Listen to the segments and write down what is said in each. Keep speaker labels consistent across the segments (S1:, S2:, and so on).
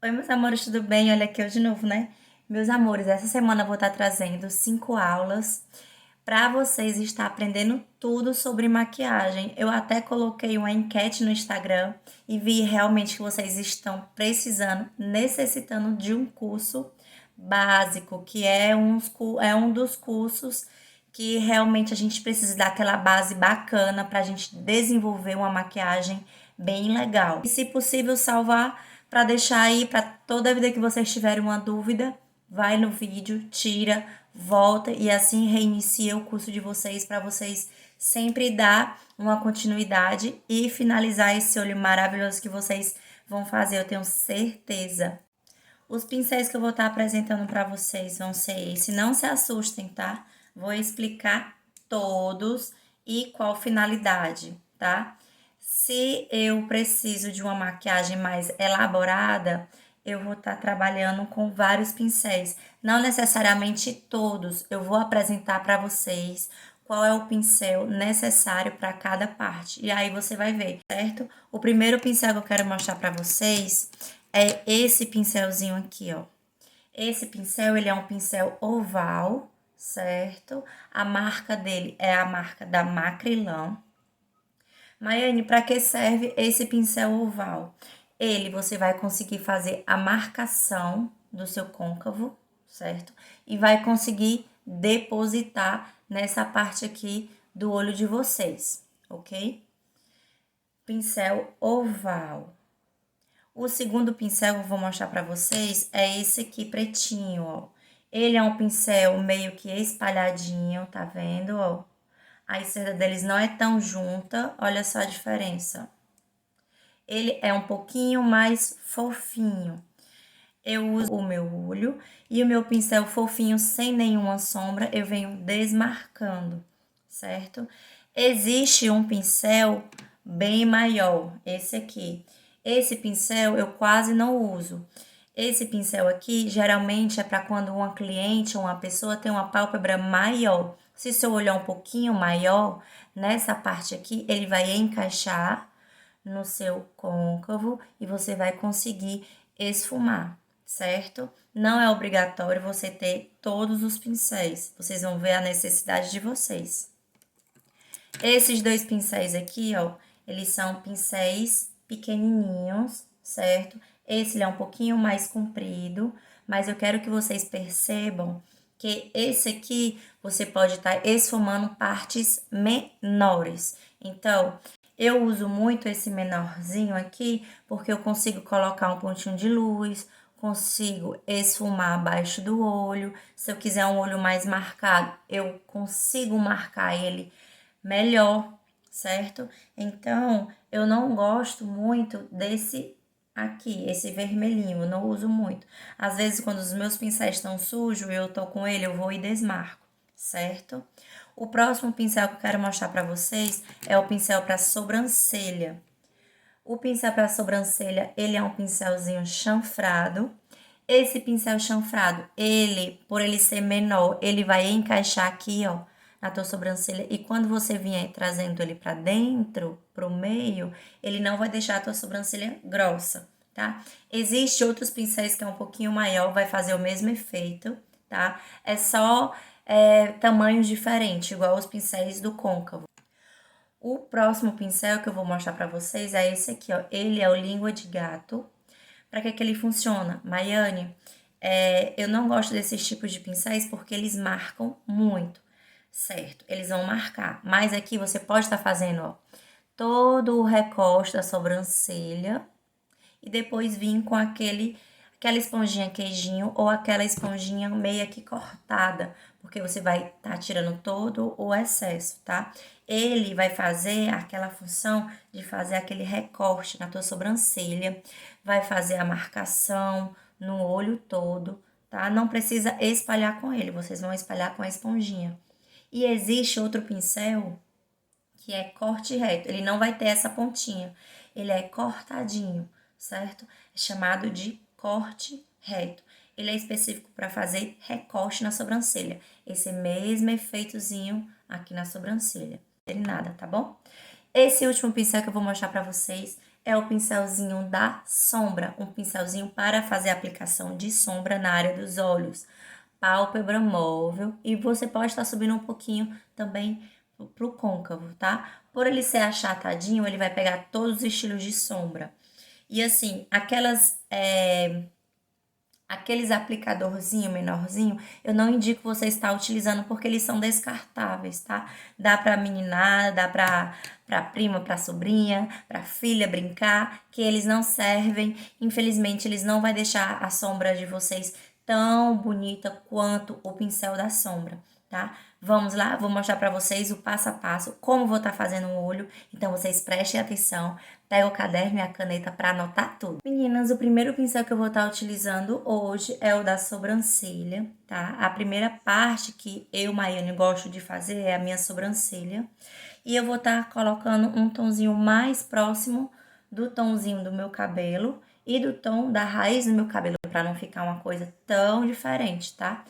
S1: Oi, meus amores, tudo bem? Olha aqui eu de novo, né? Meus amores, essa semana eu vou estar trazendo 5 aulas para vocês estar aprendendo tudo sobre maquiagem. Eu até coloquei uma enquete no Instagram e vi realmente que vocês estão precisando, necessitando de um curso básico, que é um dos cursos que realmente a gente precisa dar aquela base bacana para a gente desenvolver uma maquiagem bem legal. E se possível, salvar para deixar aí para toda a vida que vocês tiverem uma dúvida, vai no vídeo, tira, volta e assim reinicia o curso de vocês para vocês sempre dar uma continuidade e finalizar esse olho maravilhoso que vocês vão fazer, eu tenho certeza. Os pincéis que eu vou estar apresentando para vocês vão ser esse. Não se assustem, tá? Vou explicar todos e qual finalidade, tá? Se eu preciso de uma maquiagem mais elaborada, eu vou estar trabalhando com vários pincéis. Não necessariamente todos. Eu vou apresentar para vocês qual é o pincel necessário para cada parte. E aí você vai ver, certo? O primeiro pincel que eu quero mostrar para vocês é esse pincelzinho aqui, ó. Esse pincel, ele é um pincel oval, certo? A marca dele é a marca da Macrylan. Maiane, para que serve esse pincel oval? Ele, você vai conseguir fazer a marcação do seu côncavo, certo? E vai conseguir depositar nessa parte aqui do olho de vocês, ok? Pincel oval. O segundo pincel que eu vou mostrar para vocês é esse aqui, pretinho, ó. Ele é um pincel meio que espalhadinho, tá vendo, ó? A esquerda deles não é tão junta, olha só a diferença. Ele é um pouquinho mais fofinho. Eu uso o meu olho e o meu pincel fofinho, sem nenhuma sombra, eu venho desmarcando, certo? Existe um pincel bem maior, esse aqui. Esse pincel eu quase não uso. Esse pincel aqui, geralmente, é para quando uma cliente ou uma pessoa tem uma pálpebra maior. Se seu olho é um pouquinho maior, nessa parte aqui, ele vai encaixar no seu côncavo e você vai conseguir esfumar, certo? Não é obrigatório você ter todos os pincéis. Vocês vão ver a necessidade de vocês. Esses dois pincéis aqui, ó, eles são pincéis pequenininhos, certo? Esse é um pouquinho mais comprido, mas eu quero que vocês percebam que esse aqui você pode estar esfumando partes menores. Então, eu uso muito esse menorzinho aqui porque eu consigo colocar um pontinho de luz, consigo esfumar abaixo do olho. Se eu quiser um olho mais marcado, eu consigo marcar ele melhor, certo? Então, eu não gosto muito desse aqui, esse vermelhinho, eu não uso muito. Às vezes, quando os meus pincéis estão sujos e eu tô com ele, eu vou e desmarco, certo? O próximo pincel que eu quero mostrar para vocês é o pincel para sobrancelha. O pincel para sobrancelha, ele é um pincelzinho chanfrado. Esse pincel chanfrado, ele, por ele ser menor, ele vai encaixar aqui, ó, na tua sobrancelha. E quando você vier trazendo ele para dentro, pro meio, ele não vai deixar a tua sobrancelha grossa, tá? Existe outros pincéis que é um pouquinho maior, vai fazer o mesmo efeito, tá? É só tamanhos diferentes, igual os pincéis do côncavo. O próximo pincel que eu vou mostrar para vocês é esse aqui, ó. Ele é o língua de gato. Para que ele funciona? Maiane, eu não gosto desses tipos de pincéis porque eles marcam muito, certo? Eles vão marcar. Mas aqui você pode estar fazendo, ó, todo o recorte da sobrancelha e depois vir com aquela esponjinha queijinho ou aquela esponjinha meio que cortada, porque você vai estar tirando todo o excesso, tá? Ele vai fazer aquela função de fazer aquele recorte na tua sobrancelha, vai fazer a marcação no olho todo, tá? Não precisa espalhar com ele, vocês vão espalhar com a esponjinha. E existe outro pincel que é corte reto, ele não vai ter essa pontinha, ele é cortadinho, certo? É chamado de corte reto. Ele é específico para fazer recorte na sobrancelha. Esse mesmo efeitozinho aqui na sobrancelha. Não tem nada, tá bom? Esse último pincel que eu vou mostrar para vocês é o pincelzinho da sombra, um pincelzinho para fazer a aplicação de sombra na área dos olhos, pálpebra móvel, e você pode estar subindo um pouquinho também pro côncavo, tá? Por ele ser achatadinho, ele vai pegar todos os estilos de sombra. E assim, aqueles aplicadorzinho menorzinho, eu não indico você estar utilizando porque eles são descartáveis, tá? Dá pra meninada, dá pra prima, pra sobrinha, pra filha brincar, que eles não servem. Infelizmente, eles não vai deixar a sombra de vocês tão bonita quanto o pincel da sombra, tá? Vamos lá, vou mostrar pra vocês o passo a passo, como vou estar fazendo o olho. Então, vocês prestem atenção, pega o caderno e a caneta para anotar tudo. Meninas, o primeiro pincel que eu vou estar utilizando hoje é o da sobrancelha, tá? A primeira parte que eu, Maiane, gosto de fazer é a minha sobrancelha. E eu vou estar colocando um tomzinho mais próximo do tomzinho do meu cabelo e do tom da raiz do meu cabelo, para não ficar uma coisa tão diferente, tá?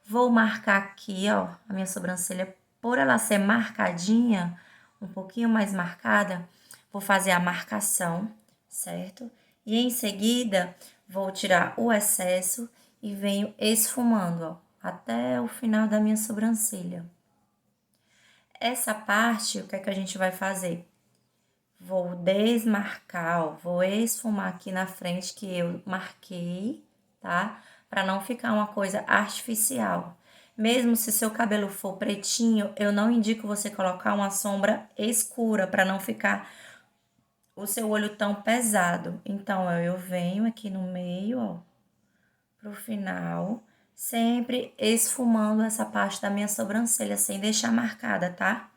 S1: Vou marcar aqui, ó, a minha sobrancelha, por ela ser marcadinha, um pouquinho mais marcada, vou fazer a marcação, certo? E em seguida, vou tirar o excesso e venho esfumando, ó, até o final da minha sobrancelha. Essa parte, o que é que a gente vai fazer? Vou desmarcar, ó, vou esfumar aqui na frente que eu marquei, tá? Para não ficar uma coisa artificial. Mesmo se seu cabelo for pretinho, eu não indico você colocar uma sombra escura para não ficar o seu olho tão pesado. Então, eu venho aqui no meio, ó, pro final, sempre esfumando essa parte da minha sobrancelha sem deixar marcada, tá?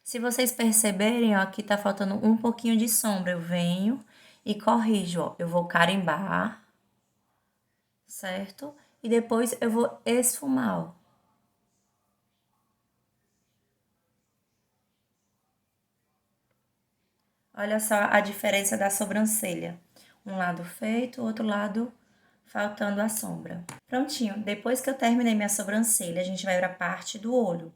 S1: Se vocês perceberem, ó, aqui tá faltando um pouquinho de sombra. Eu venho e corrijo, ó. Eu vou carimbar, certo? E depois eu vou esfumar, ó. Olha só a diferença da sobrancelha. Um lado feito, o outro lado faltando a sombra. Prontinho. Depois que eu terminei minha sobrancelha, a gente vai para a parte do olho.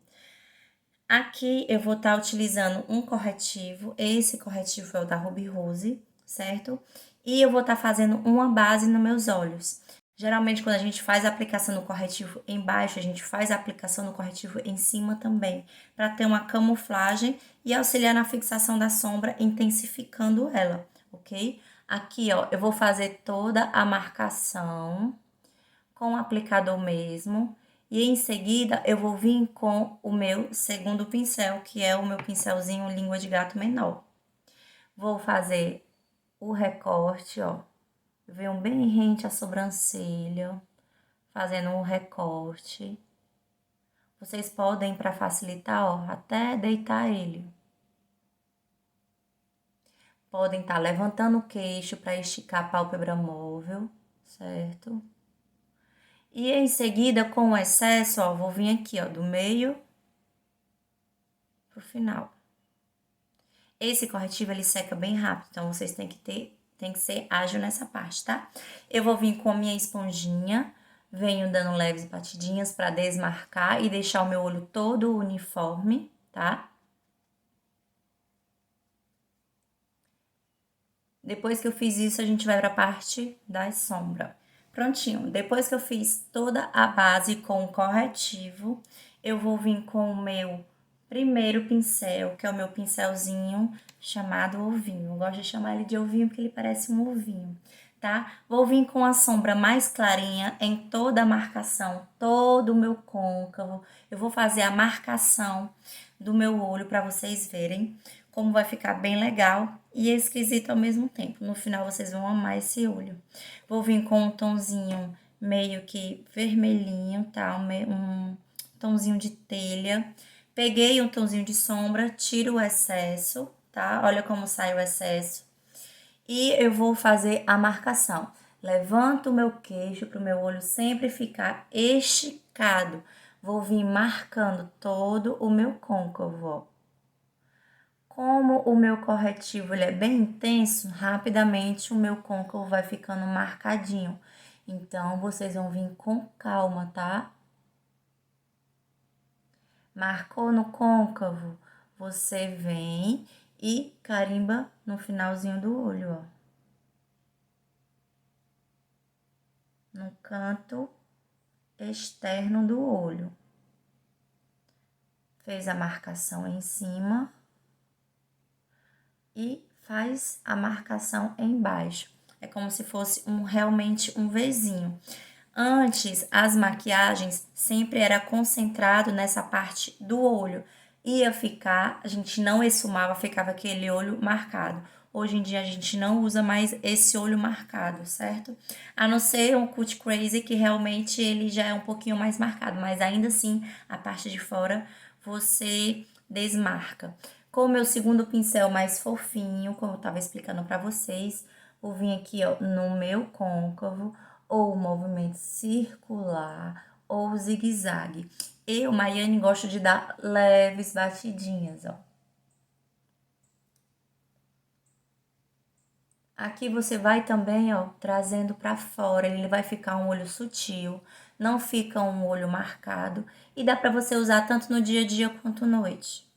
S1: Aqui eu vou estar utilizando um corretivo. Esse corretivo é o da Ruby Rose, certo? E eu vou estar fazendo uma base nos meus olhos. Geralmente, quando a gente faz a aplicação do corretivo embaixo, a gente faz a aplicação do corretivo em cima também, para ter uma camuflagem e auxiliar na fixação da sombra, intensificando ela, ok? Aqui, ó, eu vou fazer toda a marcação com o aplicador mesmo. E em seguida, eu vou vir com o meu segundo pincel, que é o meu pincelzinho língua de gato menor. Vou fazer o recorte, ó. Venho bem rente à sobrancelha, fazendo um recorte. Vocês podem, para facilitar, ó, até deitar ele. Podem estar levantando o queixo para esticar a pálpebra móvel, certo? E em seguida, com o excesso, ó, vou vir aqui, ó, do meio pro final. Esse corretivo, ele seca bem rápido, então vocês têm que ser ágil nessa parte, tá? Eu vou vir com a minha esponjinha, venho dando leves batidinhas para desmarcar e deixar o meu olho todo uniforme, tá? Depois que eu fiz isso, a gente vai para a parte da sombra. Prontinho. Depois que eu fiz toda a base com o corretivo, eu vou vir com o meu primeiro pincel, que é o meu pincelzinho chamado ovinho. Eu gosto de chamar ele de ovinho porque ele parece um ovinho, tá? Vou vir com a sombra mais clarinha em toda a marcação, todo o meu côncavo. Eu vou fazer a marcação do meu olho para vocês verem como vai ficar bem legal e esquisito ao mesmo tempo. No final, vocês vão amar esse olho. Vou vir com um tomzinho meio que vermelhinho, tá? Um tomzinho de telha. Peguei um tomzinho de sombra, tiro o excesso, tá? Olha como sai o excesso. E eu vou fazer a marcação. Levanto o meu queixo para o meu olho sempre ficar esticado. Vou vir marcando todo o meu côncavo, ó. Como o meu corretivo ele é bem intenso, rapidamente o meu côncavo vai ficando marcadinho. Então, vocês vão vir com calma, tá? Marcou no côncavo, você vem e carimba no finalzinho do olho, ó. No canto externo do olho. Fez a marcação em cima e faz a marcação embaixo. É como se fosse realmente um Vzinho. Antes, as maquiagens sempre era concentrado nessa parte do olho. Ia ficar, a gente não esfumava, ficava aquele olho marcado. Hoje em dia a gente não usa mais esse olho marcado, certo? A não ser um Cut Crazy, que realmente ele já é um pouquinho mais marcado, mas ainda assim a parte de fora você desmarca. Com o meu segundo pincel mais fofinho, como eu tava explicando pra vocês, vou vir aqui, ó, no meu côncavo, ou movimento circular, ou zigue-zague. Eu, Maiane, gosto de dar leves batidinhas, ó. Aqui você vai também, ó, trazendo pra fora, ele vai ficar um olho sutil, não fica um olho marcado, e dá pra você usar tanto no dia a dia quanto noite.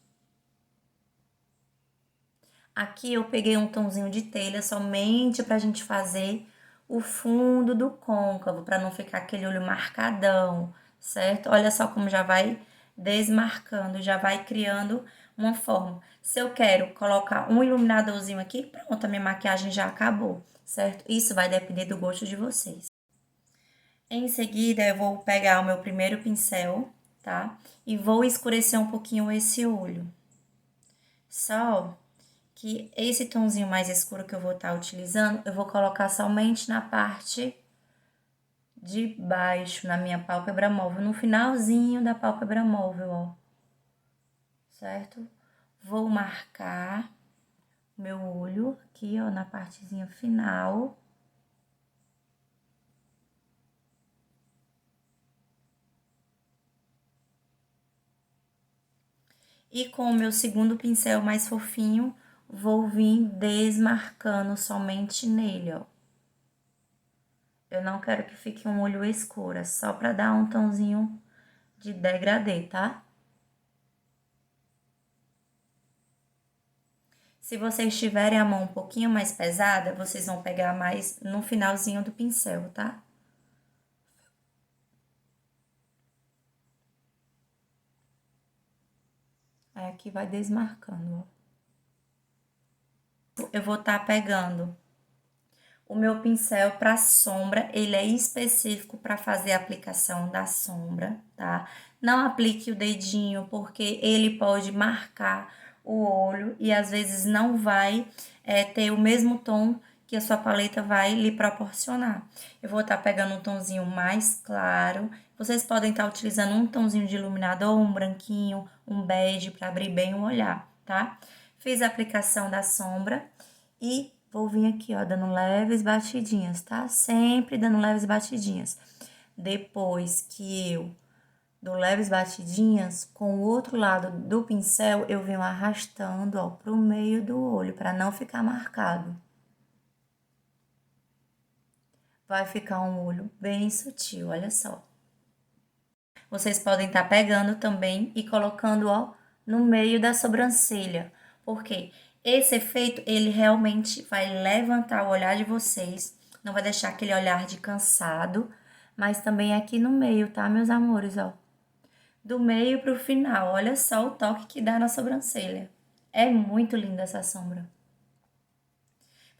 S1: Aqui eu peguei um tomzinho de telha somente pra gente fazer o fundo do côncavo, pra não ficar aquele olho marcadão, certo? Olha só como já vai desmarcando, já vai criando uma forma. Se eu quero colocar um iluminadorzinho aqui, pronto, a minha maquiagem já acabou, certo? Isso vai depender do gosto de vocês. Em seguida, eu vou pegar o meu primeiro pincel, tá? E vou escurecer um pouquinho esse olho. Só que esse tomzinho mais escuro que eu vou estar utilizando, eu vou colocar somente na parte de baixo, na minha pálpebra móvel, no finalzinho da pálpebra móvel, ó. Certo? Vou marcar meu olho aqui, ó, na partezinha final. E com o meu segundo pincel mais fofinho, vou vir desmarcando somente nele, ó. Eu não quero que fique um olho escuro, é só pra dar um tomzinho de degradê, tá? Se vocês tiverem a mão um pouquinho mais pesada, vocês vão pegar mais no finalzinho do pincel, tá? Aí aqui vai desmarcando, ó. Eu vou estar pegando o meu pincel para sombra, ele é específico para fazer a aplicação da sombra, tá? Não aplique o dedinho, porque ele pode marcar o olho e às vezes não vai ter o mesmo tom que a sua paleta vai lhe proporcionar. Eu vou estar pegando um tomzinho mais claro. Vocês podem estar utilizando um tomzinho de iluminador, um branquinho, um bege para abrir bem o olhar, tá? Fiz a aplicação da sombra e vou vir aqui, ó, dando leves batidinhas, tá? Sempre dando leves batidinhas. Depois que eu dou leves batidinhas, com o outro lado do pincel, eu venho arrastando, ó, pro meio do olho, para não ficar marcado. Vai ficar um olho bem sutil, olha só. Vocês podem estar pegando também e colocando, ó, no meio da sobrancelha. Por quê? Esse efeito, ele realmente vai levantar o olhar de vocês, não vai deixar aquele olhar de cansado, mas também aqui no meio, tá, meus amores, ó? Do meio pro final, olha só o toque que dá na sobrancelha. É muito linda essa sombra.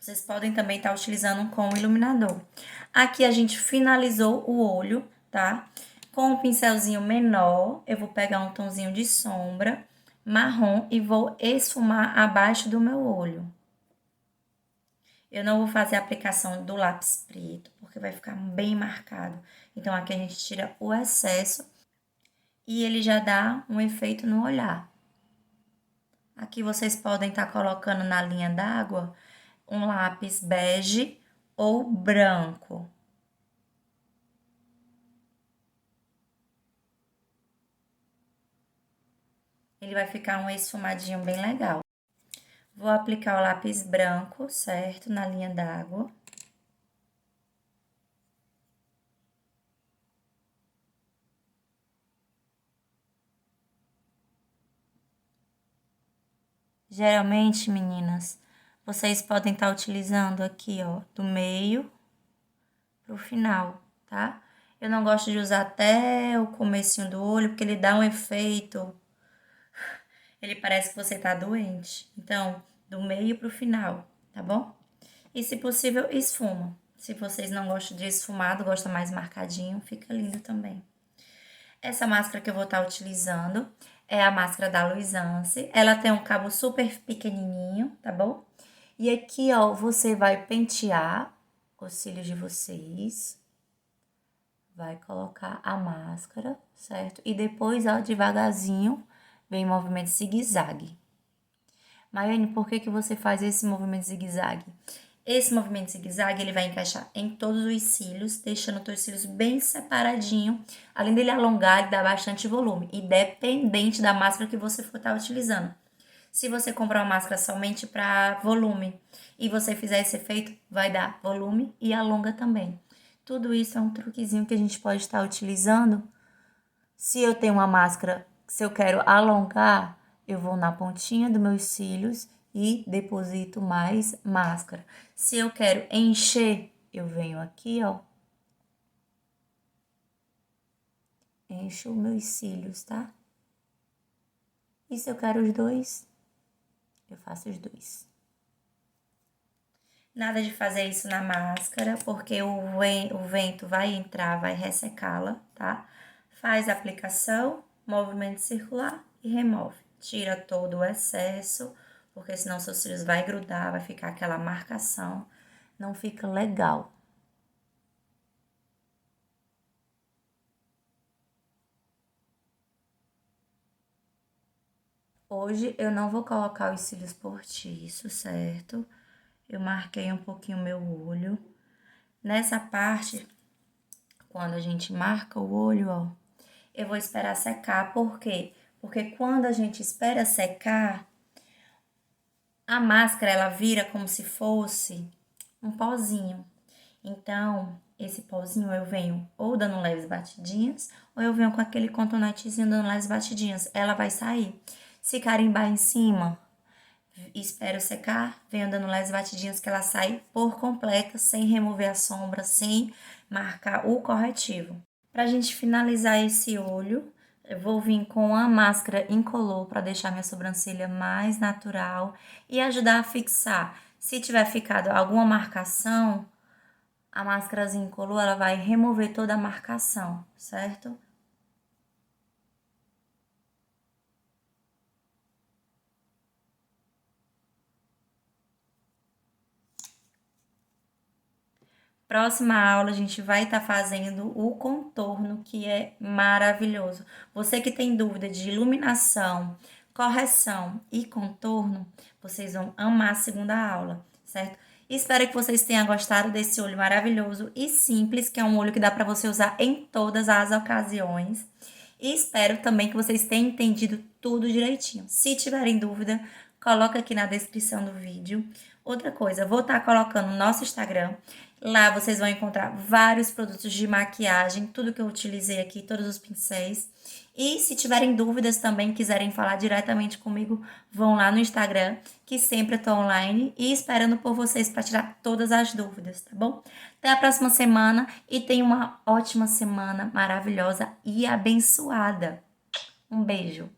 S1: Vocês podem também estar utilizando com o iluminador. Aqui a gente finalizou o olho, tá? Com um pincelzinho menor, eu vou pegar um tomzinho de sombra marrom e vou esfumar abaixo do meu olho. Eu não vou fazer a aplicação do lápis preto, porque vai ficar bem marcado. Então, aqui a gente tira o excesso e ele já dá um efeito no olhar. Aqui vocês podem estar colocando na linha d'água um lápis bege ou branco. Ele vai ficar um esfumadinho bem legal. Vou aplicar o lápis branco, certo? Na linha d'água. Geralmente, meninas, vocês podem estar utilizando aqui, ó, do meio pro final, tá? Eu não gosto de usar até o comecinho do olho, porque ele dá um efeito, ele parece que você tá doente. Então, do meio pro final, tá bom? E se possível, esfuma. Se vocês não gostam de esfumado, gostam mais marcadinho, fica lindo também. Essa máscara que eu vou estar utilizando é a máscara da Luisance. Ela tem um cabo super pequenininho, tá bom? E aqui, ó, você vai pentear os cílios de vocês. Vai colocar a máscara, certo? E depois, ó, devagarzinho, vem movimento zigue-zague. Maiane, por que você faz esse movimento zigue-zague? Esse movimento zigue-zague, ele vai encaixar em todos os cílios, deixando os teus cílios bem separadinho. Além dele alongar, ele dá bastante volume, independente da máscara que você for estar utilizando. Se você comprar uma máscara somente para volume e você fizer esse efeito, vai dar volume e alonga também. Tudo isso é um truquezinho que a gente pode estar utilizando. Se eu tenho uma máscara, se eu quero alongar, eu vou na pontinha dos meus cílios e deposito mais máscara. Se eu quero encher, eu venho aqui, ó. Encho os meus cílios, tá? E se eu quero os dois, eu faço os dois. Nada de fazer isso na máscara, porque o vento vai entrar, vai ressecá-la, tá? Faz a aplicação, movimento circular e remove. Tira todo o excesso, porque senão seus cílios vai grudar, vai ficar aquela marcação. Não fica legal. Hoje eu não vou colocar os cílios postiços, certo? Eu marquei um pouquinho meu olho. Nessa parte, quando a gente marca o olho, ó, eu vou esperar secar. Por quê? Porque quando a gente espera secar, a máscara ela vira como se fosse um pozinho. Então, esse pozinho eu venho ou dando leves batidinhas, ou eu venho com aquele cotonetezinho dando leves batidinhas. Ela vai sair. Se carimbar em cima, espero secar, venho dando leves batidinhas que ela sai por completa, sem remover a sombra, sem marcar o corretivo. Pra gente finalizar esse olho, eu vou vir com a máscara incolor para deixar minha sobrancelha mais natural e ajudar a fixar. Se tiver ficado alguma marcação, a máscarazinha incolor, ela vai remover toda a marcação, certo? Próxima aula a gente vai estar fazendo o contorno, que é maravilhoso. Você que tem dúvida de iluminação, correção e contorno, vocês vão amar a segunda aula, certo? Espero que vocês tenham gostado desse olho maravilhoso e simples, que é um olho que dá para você usar em todas as ocasiões. E espero também que vocês tenham entendido tudo direitinho. Se tiverem dúvida, coloca aqui na descrição do vídeo. Outra coisa, vou estar colocando no nosso Instagram. Lá vocês vão encontrar vários produtos de maquiagem, tudo que eu utilizei aqui, todos os pincéis. E se tiverem dúvidas também, quiserem falar diretamente comigo, vão lá no Instagram, que sempre eu tô online e esperando por vocês para tirar todas as dúvidas, tá bom? Até a próxima semana e tenha uma ótima semana maravilhosa e abençoada. Um beijo!